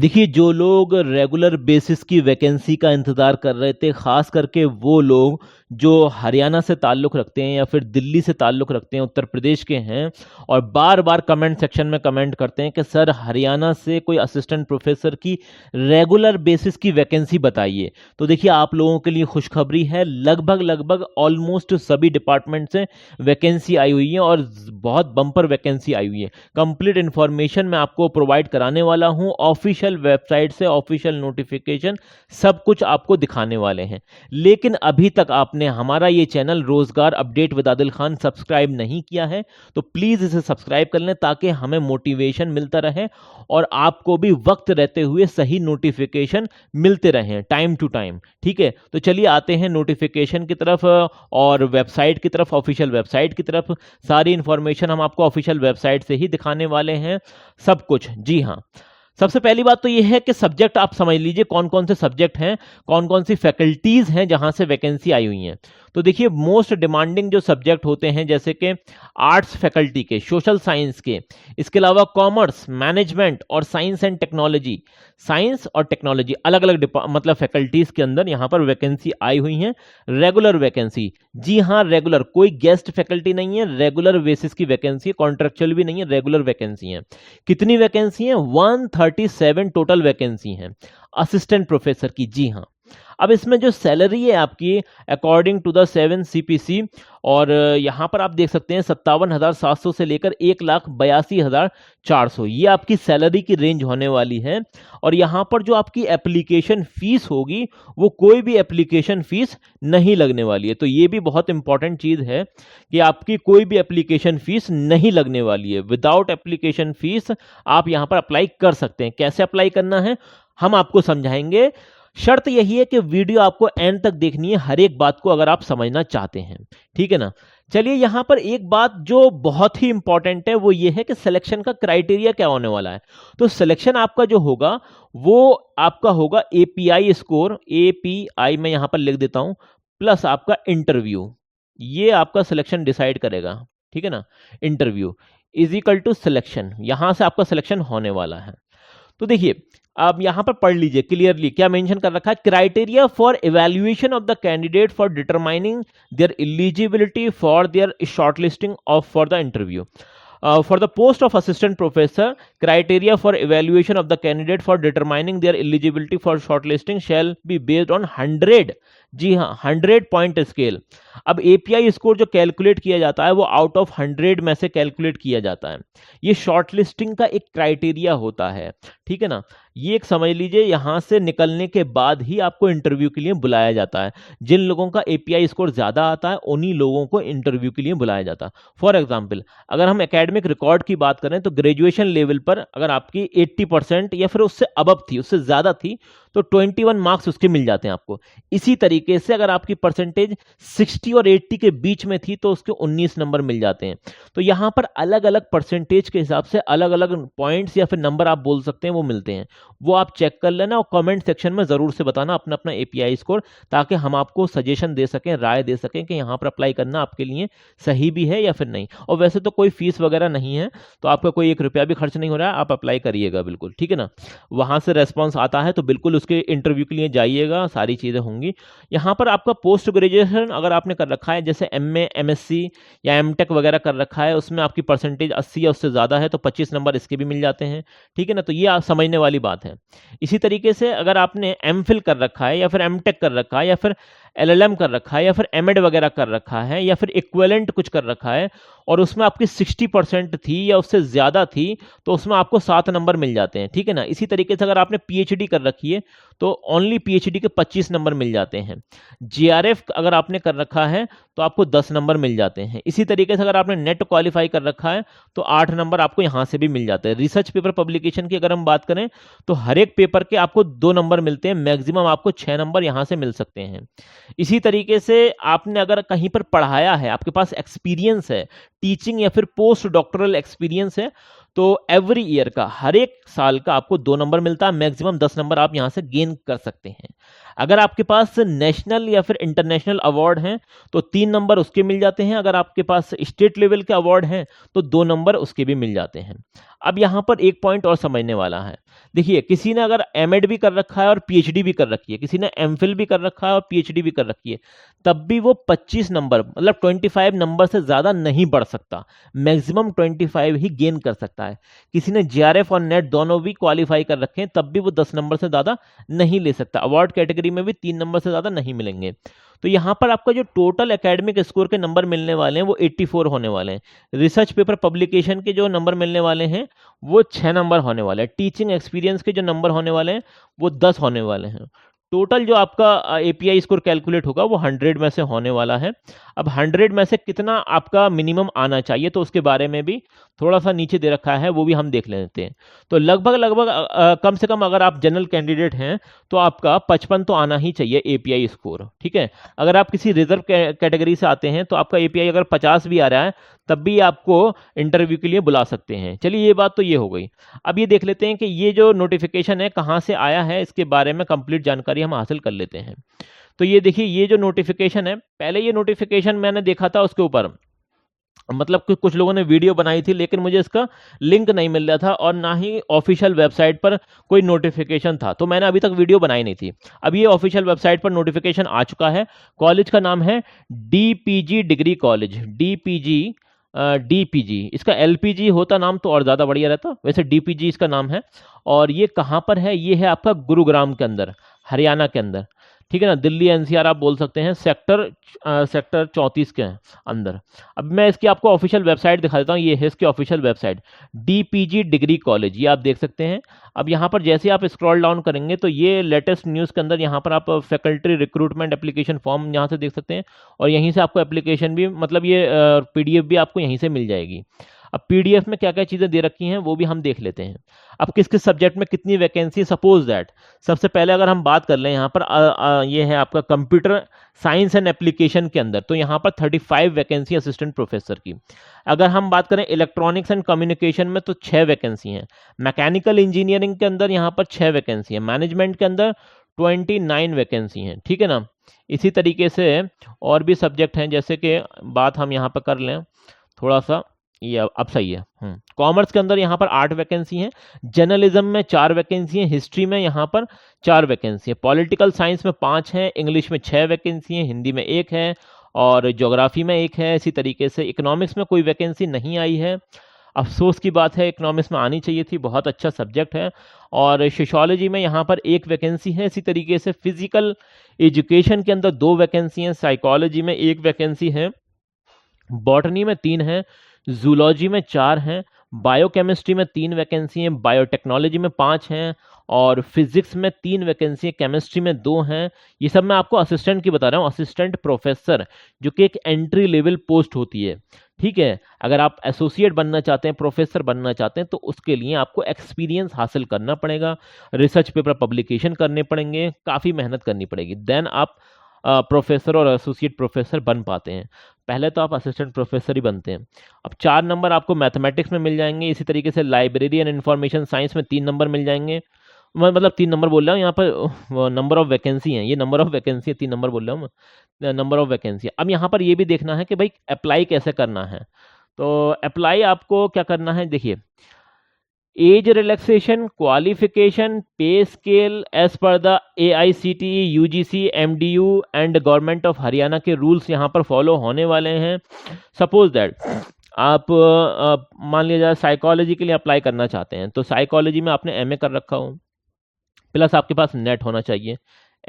देखिए, जो लोग रेगुलर बेसिस की वैकेंसी का इंतज़ार कर रहे थे, ख़ास करके वो लोग जो हरियाणा से ताल्लुक़ रखते हैं या फिर दिल्ली से ताल्लुक़ रखते हैं, उत्तर प्रदेश के हैं और बार-बार कमेंट सेक्शन में कमेंट करते हैं कि सर हरियाणा से कोई असिस्टेंट प्रोफ़ेसर की रेगुलर बेसिस की वैकेंसी बताइए। तो देखिए, आप लोगों के लिए खुशखबरी है, लगभग ऑलमोस्ट सभी डिपार्टमेंट से वैकेंसी आई हुई है और बहुत बम्पर वैकेंसी आई हुई है। कंप्लीट इन्फॉर्मेशन मैं आपको प्रोवाइड कराने वाला हूँ, ऑफिशियल वेबसाइट से ऑफिशियल नोटिफिकेशन सब कुछ आपको दिखाने वाले हैं। लेकिन अभी तक आपने हमारा ये चैनल रोजगार update with Adil Khan subscribe नहीं किया है तो प्लीज इसे सब्सक्राइब कर लें ताकि हमें मोटिवेशन मिलता रहे और आपको भी वक्त रहते हुए सही नोटिफिकेशन मिलते रहें टाइम टू टाइम। ठीक है, तो चलिए आते हैं नोटिफिकेशन की तरफ और वेबसाइट की तरफ, ऑफिशियल वेबसाइट की तरफ। सारी इंफॉर्मेशन हम आपको ऑफिशियल वेबसाइट से ही दिखाने वाले हैं, सब कुछ। जी हाँ, सबसे पहली बात तो यह है कि सब्जेक्ट आप समझ लीजिए कौन कौन से सब्जेक्ट हैं, कौन कौन सी फैकल्टीज हैं जहां से वैकेंसी आई हुई हैं। तो देखिए, मोस्ट डिमांडिंग जो सब्जेक्ट होते हैं जैसे कि आर्ट्स फैकल्टी के, सोशल साइंस के, इसके अलावा कॉमर्स, मैनेजमेंट और साइंस एंड टेक्नोलॉजी, साइंस और टेक्नोलॉजी अलग अलग मतलब फैकल्टीज के अंदर यहां पर वैकेंसी आई हुई हैं। रेगुलर वैकेंसी, जी हाँ रेगुलर, कोई गेस्ट फैकल्टी नहीं है, रेगुलर बेसिस की वैकेंसी, कॉन्ट्रेक्चुअल भी नहीं है, रेगुलर वैकेंसी है। कितनी वैकेंसी है? 137 टोटल वैकेंसी है असिस्टेंट प्रोफेसर की। जी हाँ, अब इसमें जो सैलरी है आपकी अकॉर्डिंग टू द 7 CPC और यहाँ पर आप देख सकते हैं 57,700 से लेकर 1,82,400 ये आपकी सैलरी की रेंज होने वाली है। और यहाँ पर जो आपकी एप्लीकेशन फीस होगी वो कोई भी एप्लीकेशन फीस नहीं लगने वाली है। तो ये भी बहुत इंपॉर्टेंट चीज़ है कि आपकी कोई भी एप्लीकेशन फीस नहीं लगने वाली है। विदाउट एप्लीकेशन फीस आप यहाँ पर अप्लाई कर सकते हैं। कैसे अप्लाई करना है हम आपको समझाएंगे। शर्त यही है कि वीडियो आपको एंड तक देखनी है, हर एक बात को अगर आप समझना चाहते हैं। ठीक है ना। चलिए, यहां पर एक बात जो बहुत ही इंपॉर्टेंट है वो ये है कि सिलेक्शन का क्राइटेरिया क्या होने वाला है। तो सिलेक्शन आपका जो होगा वो आपका होगा API स्कोर, API मैं यहां पर लिख देता हूं, प्लस आपका इंटरव्यू। ये आपका सिलेक्शन डिसाइड करेगा। ठीक है ना। Interview is equal to selection, यहां से आपका सिलेक्शन होने वाला है। तो देखिए, आप यहां पर पढ़ लीजिए क्लियरली क्या मेंशन कर रखा है। Criteria for evaluation of the candidate for determining there eligibility for their shortlisting of for the interview for the post of assistant professor, criteria for evaluation of the candidate for determining their eligibility for shortlisting shall be based on 100, जी हाँ 100 point scale. अब API score जो calculate किया जाता है वो out of 100 में से calculate किया जाता है। ये शॉर्टलिस्टिंग का एक क्राइटेरिया होता है। ठीक है ना। ये एक समझ लीजिए, यहां से निकलने के बाद ही आपको इंटरव्यू के लिए बुलाया जाता है। जिन लोगों का API स्कोर ज्यादा आता है उन्हीं लोगों को इंटरव्यू के लिए बुलाया जाता है। फॉर एग्जाम्पल, अगर हम एकेडमिक रिकॉर्ड की बात करें तो ग्रेजुएशन लेवल पर अगर आपकी 80% या फिर उससे अबव थी, उससे ज्यादा थी, तो 21 मार्क्स उसके मिल जाते हैं आपको। इसी तरीके से अगर आपकी परसेंटेज 60 और 80 के बीच में थी तो उसके 19 नंबर मिल जाते हैं। तो यहां पर अलग अलग परसेंटेज के हिसाब से अलग अलग पॉइंट्स या फिर नंबर आप बोल सकते हैं वो मिलते हैं। वो आप चेक कर लेना और कमेंट सेक्शन में जरूर से बताना अपना अपना API स्कोर, ताकि हम आपको सजेशन दे सकें, राय दे सकें कि यहाँ पर अप्लाई करना आपके लिए सही भी है या फिर नहीं। और वैसे तो कोई फीस वगैरह नहीं है, तो आपका कोई 1 रुपया भी खर्च नहीं हो रहा है, आप अप्लाई करिएगा बिल्कुल। ठीक है ना। वहां से रेस्पॉन्स आता है तो बिल्कुल उसके इंटरव्यू के लिए जाइएगा, सारी चीजें होंगी। यहाँ पर आपका पोस्ट ग्रेजुएशन अगर आपने कर रखा है जैसे MA, MSc या MTech वगैरह कर रखा है, उसमें आपकी परसेंटेज 80 या उससे ज्यादा है तो 25 नंबर इसके भी मिल जाते हैं। ठीक है ना। तो ये आप समझने वाली बात है। इसी तरीके से अगर आपने MPhil कर रखा है या फिर MTech कर रखा है या फिर LLM कर रखा है या फिर MEd वगैरह कर रखा है या फिर इक्विवेलेंट कुछ कर रखा है और उसमें आपकी 60% थी या उससे ज्यादा थी तो उसमें आपको 7 नंबर मिल जाते हैं। ठीक है ना। इसी तरीके से अगर आपने PhD कर रखी है तो ओनली PhD के 25 नंबर मिल जाते हैं। JRF अगर आपने कर रखा है तो आपको 10 नंबर मिल जाते हैं। इसी तरीके से अगर आपने नेट क्वालिफाई कर रखा है तो 8 नंबर आपको यहां से भी मिल जाते हैं। रिसर्च पेपर पब्लिकेशन की अगर हम बात करें तो हर एक पेपर के आपको 2 नंबर मिलते हैं, मैक्सिमम आपको 6 नंबर यहां से मिल सकते हैं। इसी तरीके से आपने अगर कहीं पर पढ़ाया है, आपके पास एक्सपीरियंस है, टीचिंग या फिर पोस्ट डॉक्टरल एक्सपीरियंस है, तो एवरी ईयर का, हर एक साल का आपको 2 नंबर मिलता है, मैक्सिमम 10 नंबर आप यहां से गेन कर सकते हैं। अगर आपके पास नेशनल या फिर इंटरनेशनल अवार्ड हैं तो 3 नंबर उसके मिल जाते हैं। अगर आपके पास स्टेट लेवल के अवार्ड हैं तो 2 नंबर उसके भी मिल जाते हैं। अब यहाँ पर एक पॉइंट और समझने वाला है। देखिए, किसी ने अगर एमएड भी कर रखा है और पीएचडी भी कर रखी है, किसी ने एमफिल भी कर रखा है और पीएचडी भी कर रखी है, तब भी वो 25 नंबर मतलब 25 नंबर से ज़्यादा नहीं बढ़ सकता। मैक्सिमम 25 ही गेन कर सकता है। किसी ने जेआरएफ और नेट दोनों भी क्वालिफाई कर रखे हैं, तब भी वो 10 नंबर से ज़्यादा नहीं ले सकता। अवार्ड कैटेगरी में भी 3 नंबर से ज़्यादा नहीं मिलेंगे। तो यहाँ पर आपका जो टोटल एकेडमिक स्कोर के नंबर मिलने वाले हैं वो 84 होने वाले हैं। रिसर्च पेपर पब्लिकेशन के जो नंबर मिलने वाले हैं वो 6 नंबर होने वाले हैं। टीचिंग एक्सपीरियंस के जो नंबर होने वाले हैं वो 10 होने वाले हैं। टोटल जो आपका एपीआई स्कोर कैलकुलेट होगा वो 100 में से होने वाला है। अब 100 में से कितना आपका मिनिमम आना चाहिए, तो उसके बारे में भी थोड़ा सा नीचे दे रखा है, वो भी हम देख लेते हैं। तो लगभग कम से कम अगर आप जनरल कैंडिडेट हैं तो आपका 55 तो आना ही चाहिए एपीआई स्कोर, ठीक है। अगर आप किसी रिजर्व कैटेगरी से आते हैं तो आपका एपीआई अगर 50 भी आ रहा है तब भी आपको इंटरव्यू के लिए बुला सकते हैं। चलिए, ये बात तो ये हो गई। अब ये देख लेते हैं कि ये जो नोटिफिकेशन है कहाँ से आया है, इसके बारे में कंप्लीट जानकारी हम हासिल कर लेते हैं। तो ये देखिए, ये जो नोटिफिकेशन है, पहले ये नोटिफिकेशन मैंने देखा था उसके ऊपर, मतलब कि कुछ लोगों ने वीडियो बनाई थी, लेकिन मुझे इसका लिंक नहीं मिल रहा था और ना ही ऑफिशियल वेबसाइट पर कोई नोटिफिकेशन था, तो मैंने अभी तक वीडियो बनाई नहीं थी। अब ये ऑफिशियल वेबसाइट पर नोटिफिकेशन आ चुका है। कॉलेज का नाम है डीपीजी डिग्री कॉलेज, डीपीजी। इसका एलपीजी होता नाम तो और ज़्यादा बढ़िया रहता, वैसे डीपीजी इसका नाम है। और ये कहाँ पर है? ये है आपका गुरुग्राम के अंदर, हरियाणा के अंदर, ठीक है ना। दिल्ली एनसीआर आप बोल सकते हैं, सेक्टर 34 के अंदर। अब मैं इसकी आपको ऑफिशियल वेबसाइट दिखा देता हूँ। ये है इसकी official website, DPG degree college, ये आप देख सकते हैं। अब यहाँ पर जैसे आप स्क्रॉल डाउन करेंगे तो ये लेटेस्ट न्यूज़ के अंदर यहाँ पर आप फैकल्टी रिक्रूटमेंट एप्लीकेशन फॉर्म यहाँ से देख सकते हैं, और यहीं से आपको एप्लीकेशन भी, मतलब ये पीडीएफ भी आपको यहीं से मिल जाएगी। अब पीडीएफ में क्या क्या चीज़ें दे रखी हैं वो भी हम देख लेते हैं। अब किस किस सब्जेक्ट में कितनी वैकेंसी, सपोज दैट सबसे पहले अगर हम बात कर लें यहाँ पर ये है आपका कंप्यूटर साइंस एंड एप्लीकेशन के अंदर, तो यहाँ पर 35 वैकेंसी असिस्टेंट प्रोफेसर की। अगर हम बात करें इलेक्ट्रॉनिक्स एंड कम्युनिकेशन में तो 6 वैकेंसी हैं। मैकेनिकल इंजीनियरिंग के अंदर यहाँ पर 6 वैकेंसी है। मैनेजमेंट के अंदर 29 वैकेंसी हैं, ठीक है ना। इसी तरीके से और भी सब्जेक्ट हैं, जैसे कि बात हम यहाँ पर कर लें थोड़ा सा, ये अब सही है। कॉमर्स के अंदर यहाँ पर 8 वैकेंसी हैं। जर्नलिज्म में 4 वैकेंसी हैं। हिस्ट्री में यहाँ पर 4 वैकेंसी है। पॉलिटिकल साइंस में 5 हैं। इंग्लिश में 6 वैकेंसी हैं। हिंदी में 1 है और ज्योग्राफी में 1 है। इसी तरीके से इकोनॉमिक्स में कोई वैकेंसी नहीं आई है। अफसोस की बात है, इकोनॉमिक्स में आनी चाहिए थी, बहुत अच्छा सब्जेक्ट है। और सोशियोलॉजी में यहाँ पर 1 वैकेंसी है। इसी तरीके से फिजिकल एजुकेशन के अंदर 2 वैकेंसी हैं। साइकोलॉजी में 1 वैकेंसी है। बॉटनी में 3 है। जूलॉजी में 4 हैं। बायोकेमिस्ट्री में 3 वैकेंसी हैं। बायोटेक्नोलॉजी में 5 हैं और फिजिक्स में 3 वैकेंसी है। केमिस्ट्री में 2 हैं। ये सब मैं आपको असिस्टेंट की बता रहा हूँ, असिस्टेंट प्रोफेसर, जो कि एक एंट्री लेवल पोस्ट होती है, ठीक है। अगर आप एसोसिएट बनना चाहते हैं, प्रोफेसर बनना चाहते हैं, तो उसके लिए आपको एक्सपीरियंस हासिल करना पड़ेगा, रिसर्च पेपर पब्लिकेशन करने पड़ेंगे, काफ़ी मेहनत करनी पड़ेगी, देन आप प्रोफेसर और एसोसिएट प्रोफेसर बन पाते हैं। पहले तो आप असिस्टेंट प्रोफेसर ही बनते हैं। अब 4 नंबर आपको मैथमेटिक्स में मिल जाएंगे। इसी तरीके से लाइब्रेरी एंड इंफॉर्मेशन साइंस में 3 नंबर मिल जाएंगे। मतलब 3 नंबर बोल रहा हूँ, यहाँ पर नंबर ऑफ वैकेंसी हैं, ये नंबर ऑफ वैकेंसी है, 3 नंबर बोल रहा हूँ मैं, नंबर ऑफ वैकेंसी। अब यहाँ पर ये भी देखना है कि भाई अप्लाई कैसे करना है। तो अप्लाई आपको क्या करना है, देखिए, age relaxation, qualification, pay scale as per the AICTE, UGC, MDU and government of Haryana के रूल्स यहाँ पर फॉलो होने वाले हैं। सपोज दैट आप मान लिया जाए साइकोलॉजी के लिए अप्लाई करना चाहते हैं, तो साइकोलॉजी में आपने MA कर रखा हो, प्लस आपके पास नेट होना चाहिए,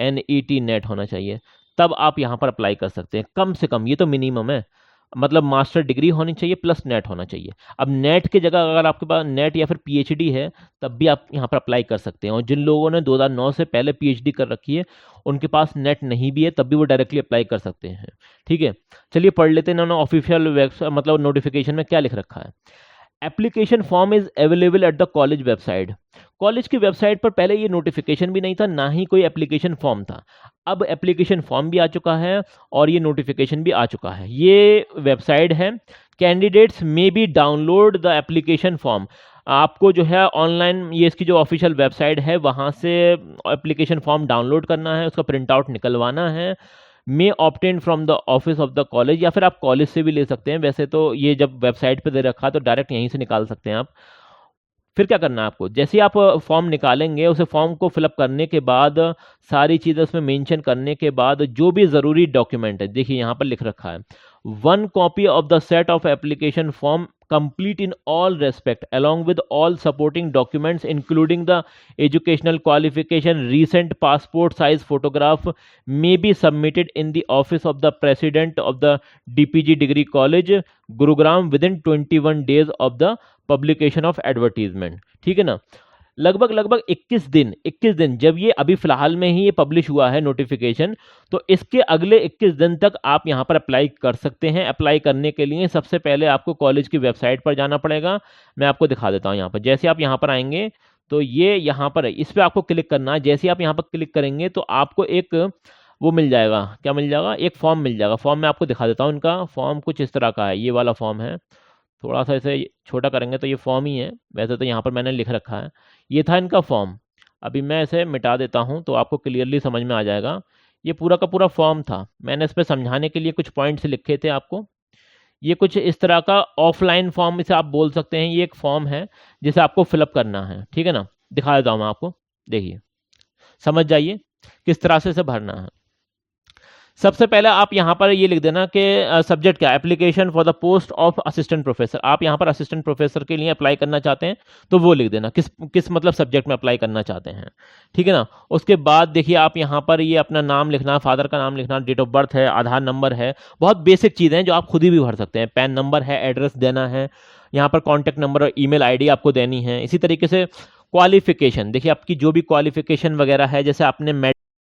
NET नेट होना चाहिए, तब आप यहाँ पर अप्लाई कर सकते हैं। कम से कम, ये तो मिनिमम है, मतलब मास्टर डिग्री होनी चाहिए प्लस नेट होना चाहिए। अब नेट की जगह अगर आपके पास नेट या फिर PhD है, तब भी आप यहाँ पर अप्लाई कर सकते हैं। और जिन लोगों ने 2009 से पहले PhD कर रखी है, उनके पास नेट नहीं भी है, तब भी वो डायरेक्टली अप्लाई कर सकते हैं, ठीक है। चलिए पढ़ लेते हैं इन्होंने ऑफिशियल वेबसाइट, मतलब नोटिफिकेशन में क्या लिख रखा है। Application form is available at the college website. College की वेबसाइट पर पहले ये नोटिफिकेशन भी नहीं था, ना ही कोई एप्लीकेशन फॉर्म था। अब एप्लीकेशन फॉर्म भी आ चुका है और ये नोटिफिकेशन भी आ चुका है। ये वेबसाइट है, candidates may be download the application form. आपको जो है ऑनलाइन, ये इसकी जो ऑफिशियल वेबसाइट है, वहाँ से एप्लीकेशन फॉर्म डाउनलोड करना है, उसका प्रिंट आउट निकलवाना है। May obtain from the office of the college, या फिर आप कॉलेज से भी ले सकते हैं। वैसे तो ये जब वेबसाइट पे दे रखा है तो डायरेक्ट यहीं से निकाल सकते हैं आप। फिर क्या करना है आपको, जैसे ही आप फॉर्म निकालेंगे, उसे फॉर्म को फिलअप करने के बाद, सारी चीज़ें उसमें मेंशन करने के बाद, जो भी ज़रूरी डॉक्यूमेंट है, देखिए यहाँ पर लिख रखा है, 1 copy of the set of application form complete in all respect along with all supporting documents including the educational qualification, recent passport size photograph may be submitted in the office of the president of the DPG degree college Gurugram within 21 days of the publication of advertisement। ठीक है ना, लगभग 21 दिन जब ये अभी फिलहाल में ही ये पब्लिश हुआ है नोटिफिकेशन, तो इसके अगले 21 दिन तक आप यहाँ पर अप्लाई कर सकते हैं। अप्लाई करने के लिए सबसे पहले आपको कॉलेज की वेबसाइट पर जाना पड़ेगा। मैं आपको दिखा देता हूँ यहाँ पर। जैसे आप यहाँ पर आएंगे तो ये यहाँ पर है, इस पर आपको क्लिक करना है। जैसे आप यहाँ पर क्लिक करेंगे तो आपको एक वो मिल जाएगा, क्या मिल जाएगा, एक फॉर्म मिल जाएगा। फॉर्म मैं आपको दिखा देता हूँ। इनका फॉर्म कुछ इस तरह का है, ये वाला फॉर्म है। थोड़ा सा इसे छोटा करेंगे तो ये फॉर्म ही है, वैसे तो यहाँ पर मैंने लिख रखा है। ये था इनका फॉर्म। अभी मैं इसे मिटा देता हूँ तो आपको क्लियरली समझ में आ जाएगा। ये पूरा का पूरा फॉर्म था, मैंने इस पर समझाने के लिए कुछ पॉइंट्स लिखे थे आपको। ये कुछ इस तरह का ऑफलाइन फॉर्म इसे आप बोल सकते हैं। ये एक फॉर्म है जिसे आपको फिलअप करना है, ठीक है ना। दिखा देता हूँ मैं आपको, देखिए समझ जाइए किस तरह से इसे भरना है। सबसे पहले आप यहाँ पर ये लिख देना कि सब्जेक्ट क्या, application for the post of assistant professor. आप यहाँ पर असिस्टेंट प्रोफेसर के लिए अप्लाई करना चाहते हैं तो वो लिख देना, किस मतलब सब्जेक्ट में अप्लाई करना चाहते हैं, ठीक है ना। उसके बाद देखिए आप यहाँ पर ये अपना नाम लिखना, फादर का नाम लिखना, डेट ऑफ बर्थ है, आधार नंबर है, बहुत बेसिक चीज़ें हैं जो आप खुद ही भी भर सकते हैं। पैन नंबर है, एड्रेस देना है, यहाँ पर कॉन्टैक्ट नंबर और ईमेल आईडी आपको देनी है। इसी तरीके से क्वालिफिकेशन, देखिए आपकी जो भी क्वालिफिकेशन वगैरह है, जैसे आपने